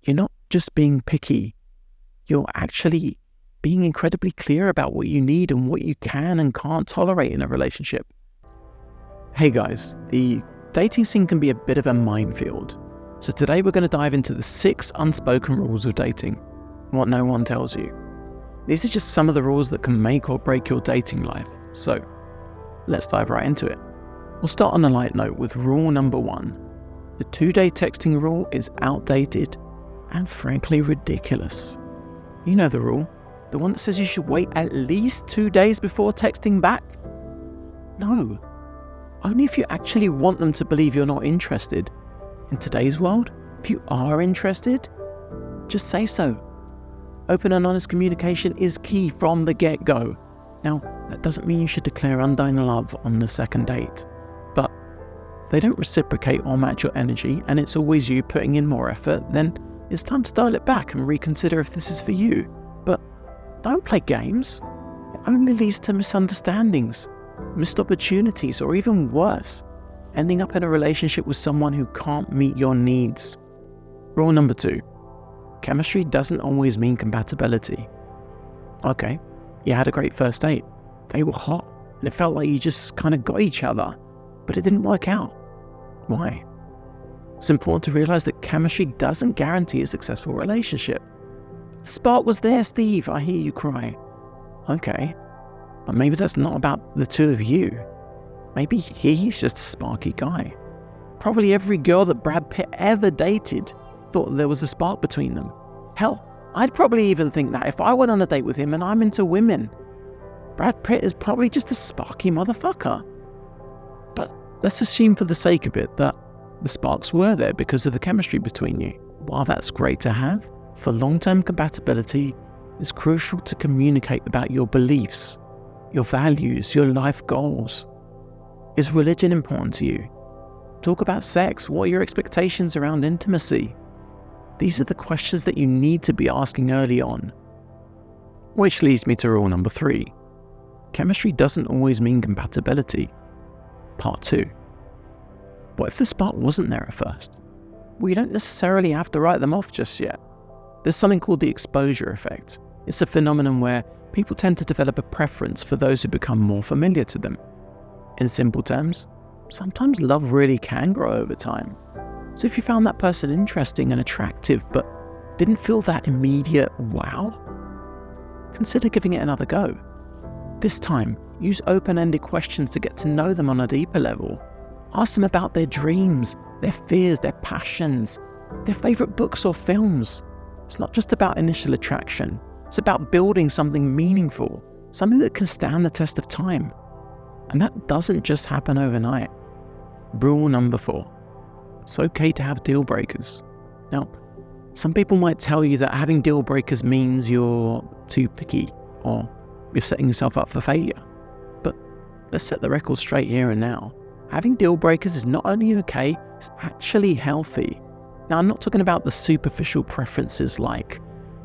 you're not just being picky, you're actually being incredibly clear about what you need and what you can and can't tolerate in a relationship. Hey guys, the dating scene can be a bit of a minefield. So today we're going to dive into the 6 unspoken rules of dating, what no one tells you. These are just some of the rules that can make or break your dating life. So let's dive right into it. We'll start on a light note with rule number 1. The 2-day texting rule is outdated and frankly ridiculous. You know the rule, the one that says you should wait at least 2 days before texting back? No, only if you actually want them to believe you're not interested. In today's world, if you are interested, just say so. Open and honest communication is key from the get-go. Now, that doesn't mean you should declare undying love on the second date, but if they don't reciprocate or match your energy and it's always you putting in more effort, then it's time to dial it back and reconsider if this is for you. But don't play games. It only leads to misunderstandings, missed opportunities, or even worse, ending up in a relationship with someone who can't meet your needs. Rule number 2. Chemistry doesn't always mean compatibility. Okay, you had a great first date. They were hot, and it felt like you just kind of got each other, but it didn't work out. Why? It's important to realize that chemistry doesn't guarantee a successful relationship. The spark was there, Steve, I hear you cry. Okay, but maybe that's not about the two of you. Maybe he's just a sparky guy. Probably every girl that Brad Pitt ever dated thought there was a spark between them. Hell, I'd probably even think that if I went on a date with him and I'm into women. Brad Pitt is probably just a sparky motherfucker. But let's assume for the sake of it that the sparks were there because of the chemistry between you. While that's great to have, for long-term compatibility, it's crucial to communicate about your beliefs, your values, your life goals. Is religion important to you? Talk about sex. What are your expectations around intimacy? These are the questions that you need to be asking early on. Which leads me to rule number 3. Chemistry doesn't always mean compatibility. Part 2. What if the spark wasn't there at first? Well, you don't necessarily have to write them off just yet. There's something called the exposure effect. It's a phenomenon where people tend to develop a preference for those who become more familiar to them. In simple terms, sometimes love really can grow over time. So if you found that person interesting and attractive but didn't feel that immediate wow, consider giving it another go. This time, use open-ended questions to get to know them on a deeper level. Ask them about their dreams, their fears, their passions, their favorite books or films. It's not just about initial attraction. It's about building something meaningful, something that can stand the test of time. And that doesn't just happen overnight. Rule number 4. It's okay to have deal breakers. Now, some people might tell you that having deal breakers means you're too picky or you're setting yourself up for failure. But let's set the record straight here and now. Having deal breakers is not only okay, it's actually healthy. Now, I'm not talking about the superficial preferences like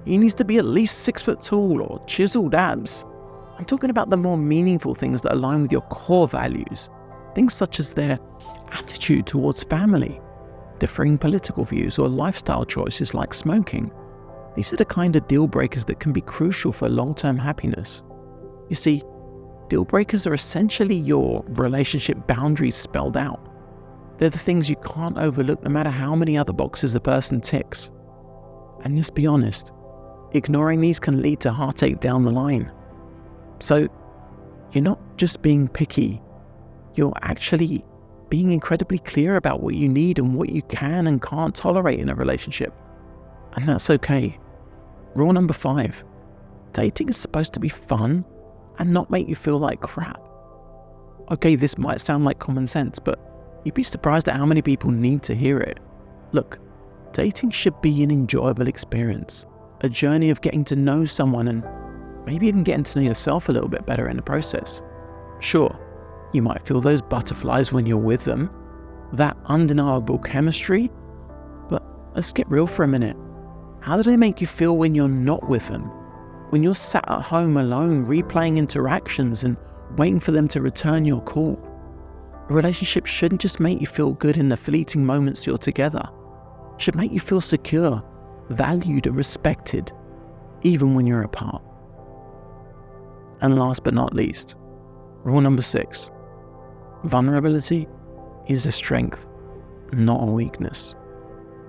he needs to be at least 6 foot tall or chiseled abs. I'm talking about the more meaningful things that align with your core values. Things such as their attitude towards family, differing political views, or lifestyle choices like smoking. These are the kind of deal breakers that can be crucial for long-term happiness. You see, deal breakers are essentially your relationship boundaries spelled out. They're the things you can't overlook no matter how many other boxes a person ticks. And let's be honest, ignoring these can lead to heartache down the line. So, you're not just being picky, you're actually being incredibly clear about what you need and what you can and can't tolerate in a relationship. And that's okay. Rule number 5. Dating is supposed to be fun and not make you feel like crap. Okay, this might sound like common sense, but you'd be surprised at how many people need to hear it. Look, dating should be an enjoyable experience, a journey of getting to know someone and maybe even getting to know yourself a little bit better in the process. Sure, you might feel those butterflies when you're with them, that undeniable chemistry, but let's get real for a minute. How do they make you feel when you're not with them? When you're sat at home alone, replaying interactions and waiting for them to return your call? A relationship shouldn't just make you feel good in the fleeting moments you're together. It should make you feel secure, valued and respected, even when you're apart. And last but not least, rule number 6, vulnerability is a strength, not a weakness.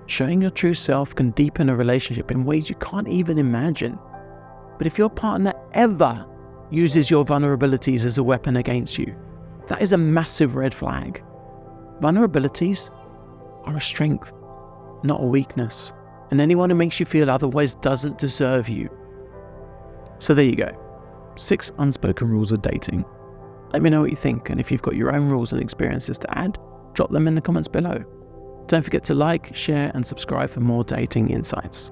Showing your true self can deepen a relationship in ways you can't even imagine. But if your partner ever uses your vulnerabilities as a weapon against you, that is a massive red flag. Vulnerabilities are a strength, not a weakness. And anyone who makes you feel otherwise doesn't deserve you. So there you go. 6 unspoken rules of dating. Let me know what you think, and if you've got your own rules and experiences to add, drop them in the comments below. Don't forget to like, share, and subscribe for more dating insights.